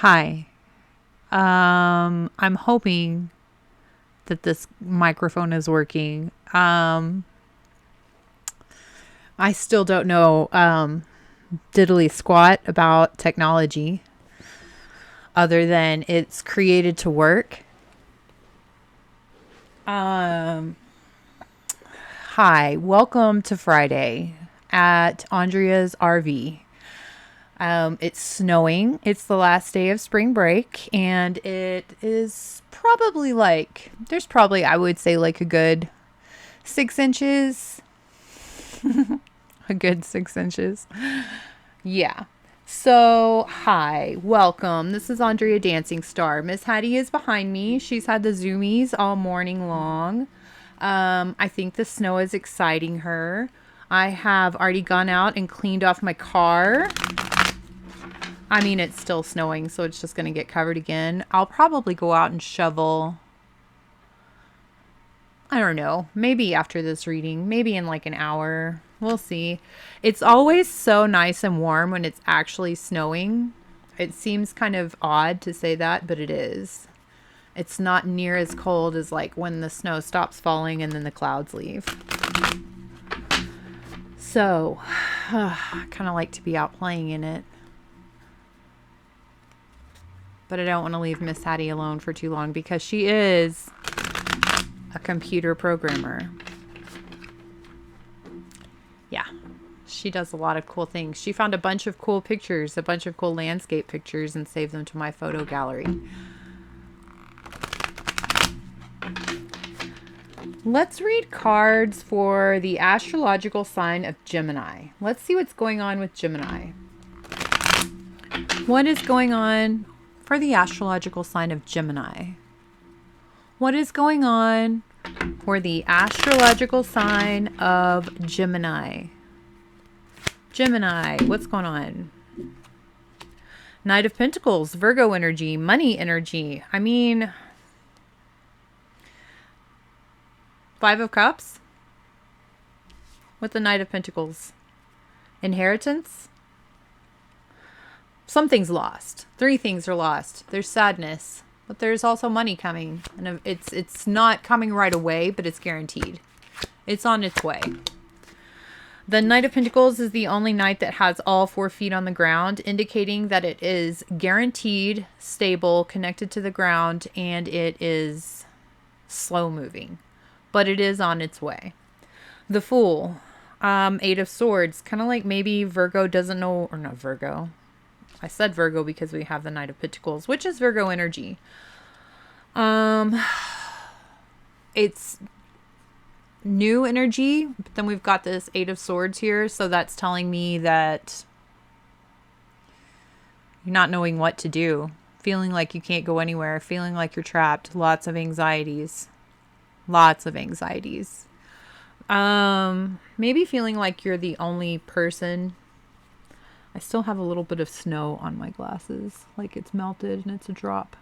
Hi. I'm hoping that this microphone is working. I still don't know diddly squat about technology other than it's created to work. Hi, welcome to Friday at Andrea's RV. It's snowing. It's the last day of spring break, and it is probably there's probably, I would say, like a good 6 inches. A good 6 inches. Yeah. So, hi, welcome. This is Andrea Dancing Star. Miss Hattie is behind me. She's had the zoomies all morning long. I think the snow is exciting her. I have already gone out and cleaned off my car. I mean, it's still snowing, so it's just going to get covered again. I'll probably go out and shovel. I don't know. Maybe after this reading. Maybe in like an hour. We'll see. It's always so nice and warm when it's actually snowing. It seems kind of odd to say that, but it is. It's not near as cold as like when the snow stops falling and then the clouds leave. So, I kind of like to be out playing in it. But I don't want to leave Miss Hattie alone for too long because she is a computer programmer. Yeah, she does a lot of cool things. She found a bunch of cool pictures, a bunch of cool landscape pictures, and saved them to my photo gallery. Let's read cards for the astrological sign of Gemini. Let's see what's going on with Gemini. What is going on for the astrological sign of Gemini? What is going on for the astrological sign of Gemini? Gemini, what's going on? Knight of Pentacles, Virgo energy, money energy. I mean, Five of Cups with the Knight of Pentacles. Inheritance. Something's lost. 3 things are lost. There's sadness, but there's also money coming. And it's not coming right away, but it's guaranteed. It's on its way. The Knight of Pentacles is the only knight that has all 4 feet on the ground, indicating that it is guaranteed, stable, connected to the ground, and it is slow moving. But it is on its way. The Fool. 8 of Swords. Kind of like maybe Virgo doesn't know, or not Virgo. I said Virgo because we have the Knight of Pentacles, which is Virgo energy. It's new energy, but then we've got this 8 of Swords here, so that's telling me that you're not knowing what to do, feeling like you can't go anywhere, feeling like you're trapped, lots of anxieties. Maybe feeling like you're the only person. I still have a little bit of snow on my glasses, like it's melted and it's a drop.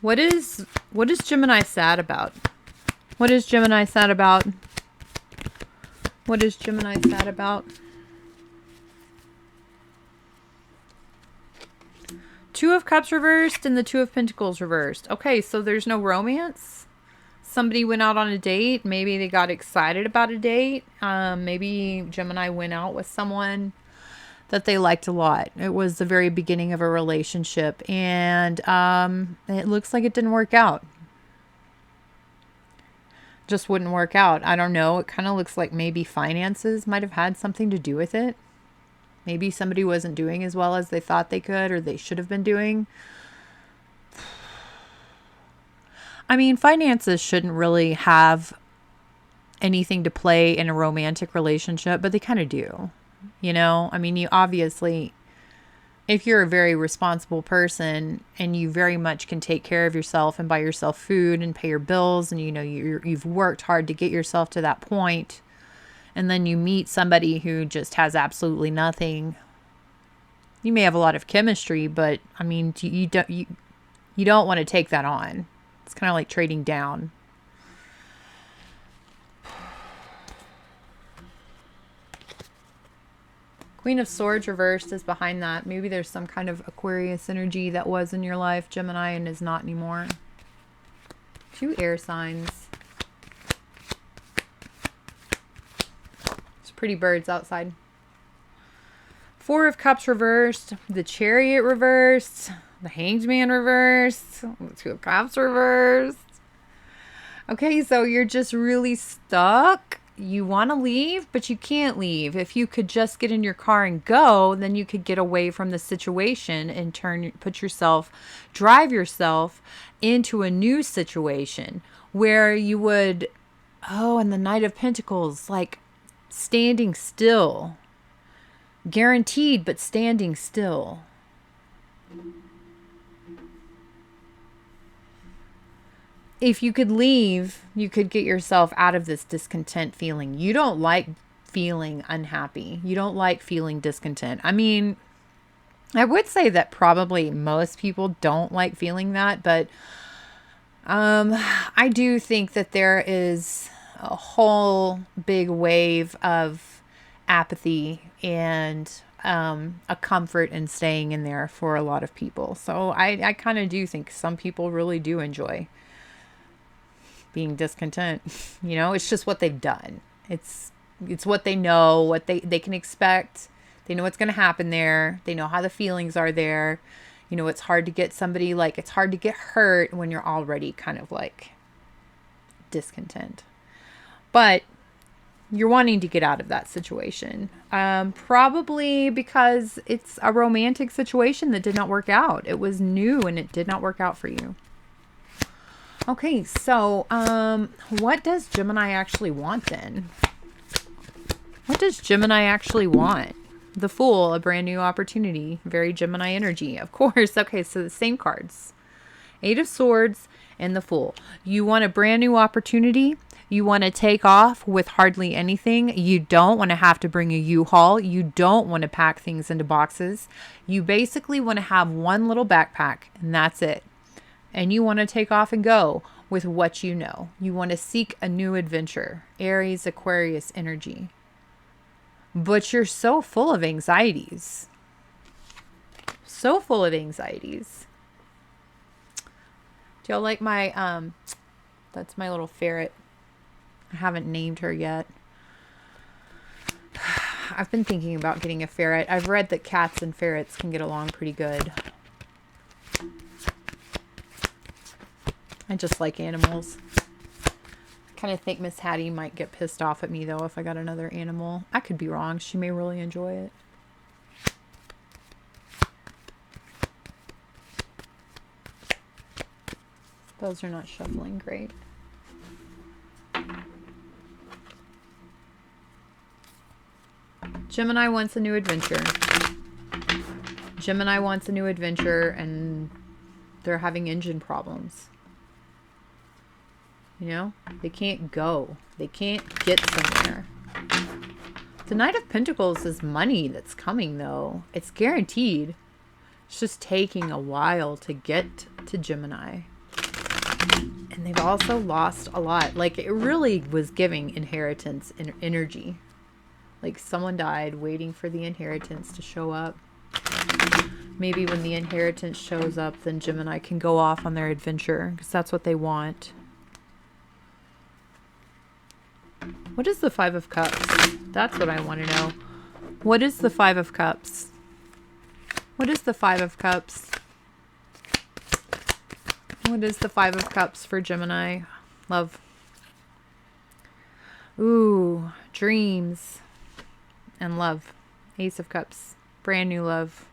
What is Gemini sad about? What is Gemini sad about? What is Gemini sad about? 2 of Cups reversed and the 2 of Pentacles reversed. Okay, so there's no romance. Somebody went out on a date. Maybe they got excited about a date. Maybe Gemini went out with someone that they liked a lot. It was the very beginning of a relationship, and it looks like it didn't work out. Just wouldn't work out. I don't know. It kind of looks like maybe finances might have had something to do with it. Maybe somebody wasn't doing as well as they thought they could or they should have been doing. I mean, finances shouldn't really have anything to play in a romantic relationship, but they kind of do. You know, I mean, you obviously, if you're a very responsible person and you very much can take care of yourself and buy yourself food and pay your bills, and you know, you've worked hard to get yourself to that point, and then you meet somebody who just has absolutely nothing, you may have a lot of chemistry, but I mean, you don't want to take that on. It's kind of like trading down. Queen of Swords reversed is behind that. Maybe there's some kind of Aquarius energy that was in your life, Gemini, and is not anymore. 2 air signs. It's pretty birds outside. 4 of Cups reversed. The Chariot reversed. The Hanged Man reversed. The 2 of Cups reversed. Okay, so you're just really stuck. You want to leave, but you can't leave. If you could just get in your car and go, then you could get away from the situation and drive yourself into a new situation where you would, and the Knight of Pentacles, like standing still. Guaranteed, but standing still. If you could leave, you could get yourself out of this discontent feeling. You don't like feeling unhappy. You don't like feeling discontent. I mean, I would say that probably most people don't like feeling that, but I do think that there is a whole big wave of apathy and a comfort in staying in there for a lot of people. So I kind of do think some people really do enjoy being discontent. You know, it's just what they've done. It's what they know, what they can expect. They know what's going to happen there. They know how the feelings are there. You know, it's hard to get somebody, like, it's hard to get hurt when you're already kind of like discontent. But you're wanting to get out of that situation. Probably because it's a romantic situation that did not work out. It was new and it did not work out for you. Okay, so what does Gemini actually want then? What does Gemini actually want? The Fool, a brand new opportunity. Very Gemini energy, of course. Okay, so the same cards. 8 of Swords and the Fool. You want a brand new opportunity. You want to take off with hardly anything. You don't want to have to bring a U-Haul. You don't want to pack things into boxes. You basically want to have one little backpack, and that's it. And you want to take off and go with what you know. You want to seek a new adventure. Aries, Aquarius energy. But you're so full of anxieties. So full of anxieties. Do y'all like my, that's my little ferret. I haven't named her yet. I've been thinking about getting a ferret. I've read that cats and ferrets can get along pretty good. I just like animals. I kind of think Miss Hattie might get pissed off at me, though, if I got another animal. I could be wrong. She may really enjoy it. Those are not shuffling great. Gemini wants a new adventure. Gemini wants a new adventure, and they're having engine problems. You know, they can't go. They can't get somewhere. The Knight of Pentacles is money that's coming, though. It's guaranteed. It's just taking a while to get to Gemini. And they've also lost a lot. Like, it really was giving inheritance energy. Like, someone died waiting for the inheritance to show up. Maybe when the inheritance shows up, then Gemini can go off on their adventure, because that's what they want. What is the 5 of Cups? That's what I want to know. What is the 5 of Cups? What is the 5 of Cups? What is the 5 of Cups for Gemini? Love. Ooh, dreams and love. Ace of Cups. Brand new love.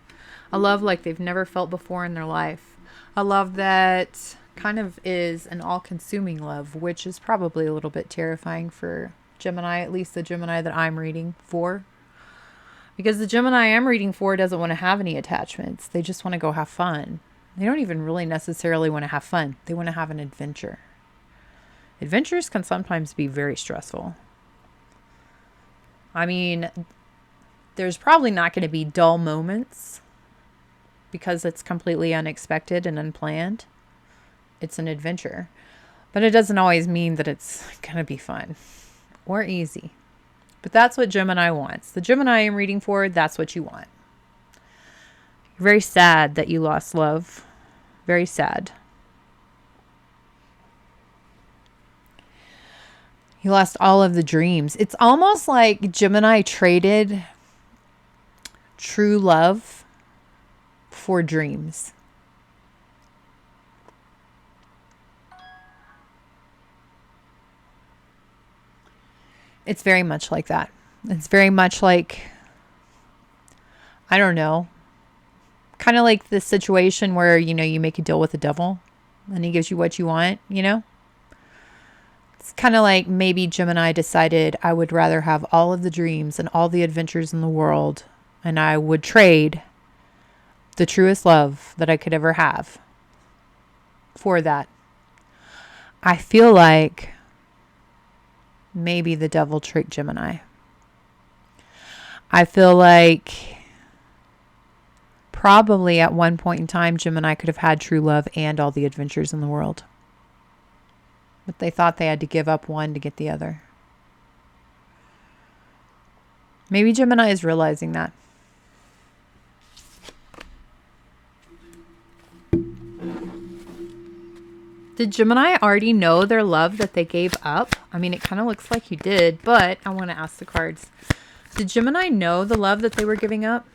A love like they've never felt before in their life. A love that kind of is an all-consuming love, which is probably a little bit terrifying for Gemini, at least the Gemini that I'm reading for. Because the Gemini I'm reading for doesn't want to have any attachments. They just want to go have fun. They don't even really necessarily want to have fun. They want to have an adventure. Adventures can sometimes be very stressful. I mean, there's probably not going to be dull moments because it's completely unexpected and unplanned. It's an adventure. But it doesn't always mean that it's going to be fun or easy But that's what Gemini wants. The Gemini I'm reading for, that's what you want. You're very sad that you lost love. Very sad. You lost all of the dreams. It's almost like Gemini traded true love for dreams. It's very much like that. It's very much like, I don't know, kind of like the situation where, you know, you make a deal with the devil and he gives you what you want, you know? It's kind of like maybe Gemini decided I would rather have all of the dreams and all the adventures in the world, and I would trade the truest love that I could ever have for that. I feel like maybe the devil tricked Gemini. I feel like probably at one point in time, Gemini could have had true love and all the adventures in the world. But they thought they had to give up one to get the other. Maybe Gemini is realizing that. Did Gemini already know their love that they gave up? I mean, it kind of looks like you did, but I want to ask the cards. Did Gemini know the love that they were giving up?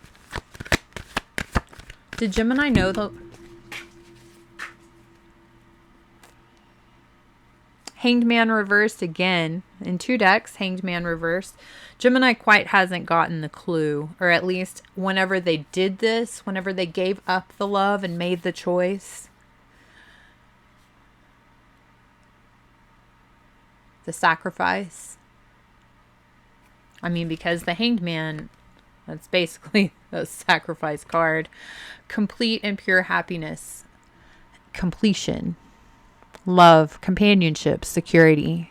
Did Gemini know the... Hanged Man reversed again. In 2 decks, Hanged Man reversed. Gemini quite hasn't gotten the clue, or at least whenever they did this, whenever they gave up the love and made the choice, the sacrifice. I mean, because the Hanged Man, that's basically a sacrifice card. Complete and pure happiness. Completion. Love. Companionship. Security.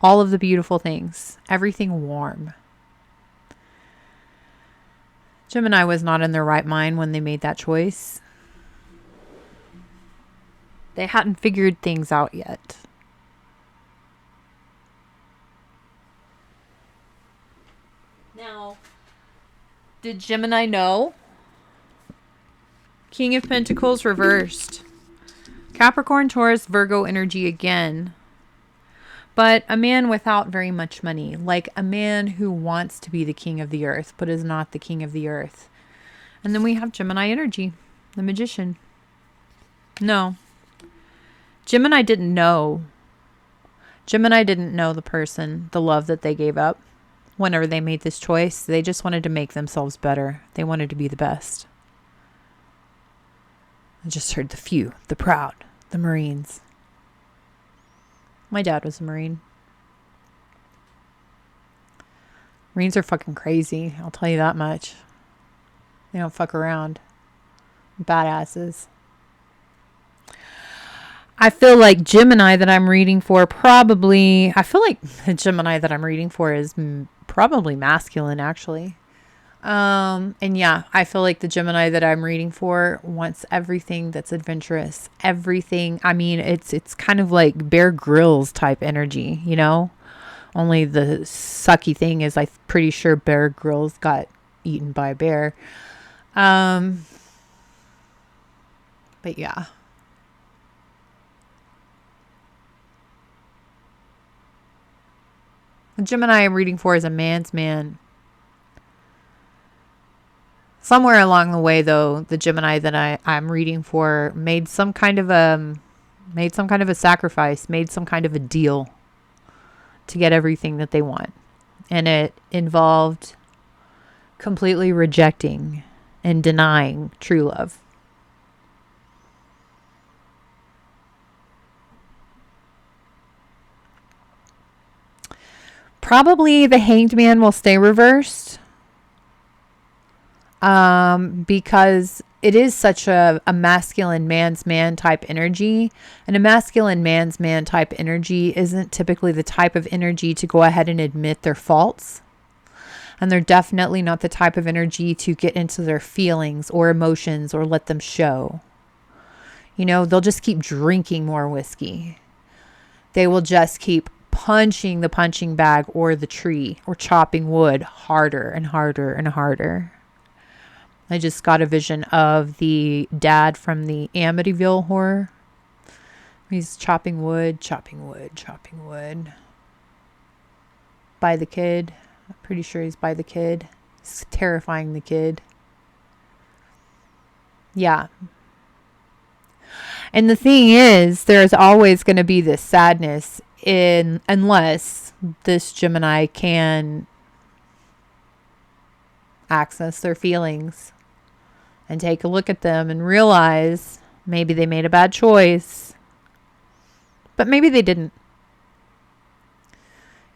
All of the beautiful things. Everything warm. Gemini was not in their right mind when they made that choice. They hadn't figured things out yet. Now, did Gemini know? King of Pentacles reversed. Capricorn, Taurus, Virgo energy again. But a man without very much money. Like a man who wants to be the king of the earth, but is not the king of the earth. And then we have Gemini energy. The Magician. No. Gemini didn't know. Gemini didn't know the person, the love that they gave up. Whenever they made this choice, they just wanted to make themselves better. They wanted to be the best. I just heard the few, the proud, the Marines. My dad was a Marine. Marines are fucking crazy. I'll tell you that much. They don't fuck around. Badasses. I feel like Gemini that I'm reading for probably... I feel like the Gemini that I'm reading for is probably masculine, actually. And yeah, I feel like the Gemini that I'm reading for wants everything that's adventurous. Everything. I mean, it's kind of like Bear Grylls type energy, you know? Only the sucky thing is I'm pretty sure Bear Grylls got eaten by a bear. But yeah. The Gemini I'm reading for is a man's man. Somewhere along the way, though, the Gemini that I'm reading for made some kind of a sacrifice, made some kind of a deal to get everything that they want. And it involved completely rejecting and denying true love. Probably the Hanged Man will stay reversed. Because it is such a masculine man's man type energy. And a masculine man's man type energy isn't typically the type of energy to go ahead and admit their faults. And they're definitely not the type of energy to get into their feelings or emotions or let them show. You know, they'll just keep drinking more whiskey. They will just keep punching the punching bag or the tree or chopping wood harder and harder and harder. I just got a vision of the dad from the Amityville horror. He's chopping wood, chopping wood, chopping wood. By the kid. I'm pretty sure he's by the kid. He's terrifying the kid. Yeah. And the thing is, there's always going to be this sadness unless this Gemini can access their feelings and take a look at them and realize maybe they made a bad choice, but maybe they didn't.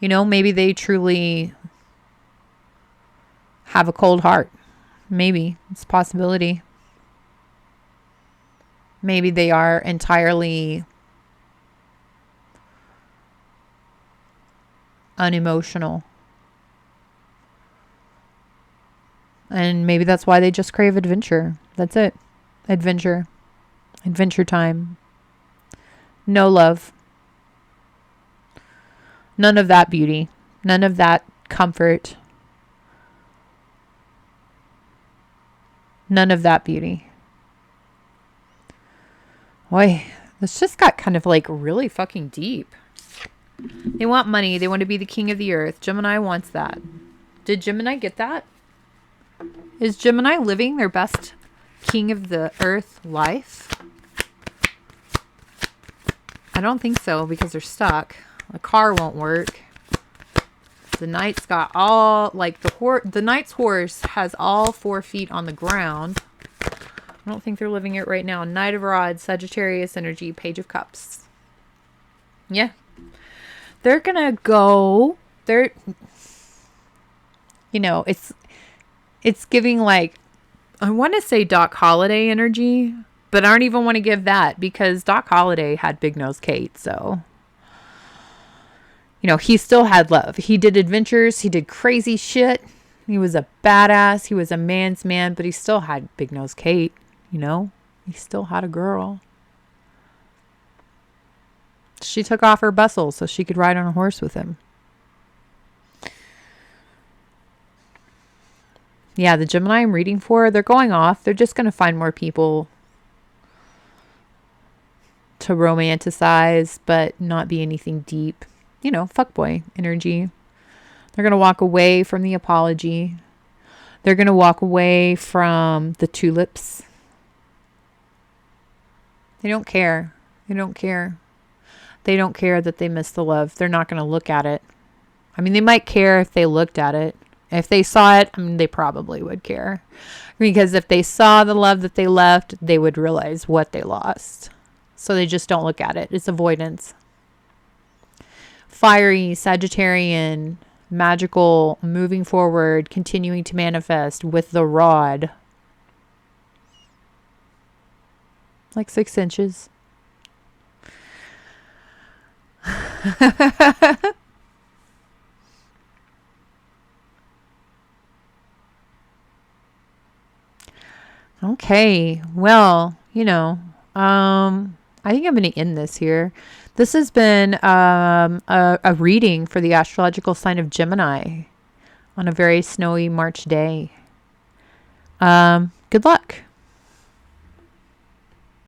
You know, maybe they truly have a cold heart. Maybe it's a possibility. Maybe they are entirely unemotional. And maybe that's why they just crave adventure. That's it. Adventure. Adventure time. No love. None of that beauty. None of that comfort. None of that beauty. Boy, this just got kind of like really fucking deep. They want money. They want to be the king of the earth. Gemini wants that. Did Gemini get that? Is Gemini living their best king of the earth life? I don't think so, because they're stuck. The car won't work. The knight's got all, like the knight's horse has all 4 feet on the ground. I don't think they're living it right now. Knight of Rods, Sagittarius energy, Page of Cups. Yeah. They're gonna go, you know, it's giving like, I want to say Doc Holliday energy, but I don't even want to give that because Doc Holliday had Big Nose Kate. So, you know, he still had love. He did adventures. He did crazy shit. He was a badass. He was a man's man, but he still had Big Nose Kate, you know, he still had a girl. She took off her bustle so she could ride on a horse with him. Yeah, the Gemini I'm reading for, they're going off. They're just going to find more people to romanticize, but not be anything deep. You know, fuckboy energy. They're going to walk away from the apology. They're going to walk away from the tulips. They don't care. They don't care. They don't care that they missed the love. They're not going to look at it. I mean, they might care if they looked at it. If they saw it, I mean, they probably would care. Because if they saw the love that they left, they would realize what they lost. So they just don't look at it. It's avoidance. Fiery, Sagittarian, magical, moving forward, continuing to manifest with the rod. Like 6 inches. Okay, well, you know, I think I'm going to end this here. This has been a reading for the astrological sign of Gemini on a very snowy March day. Good luck.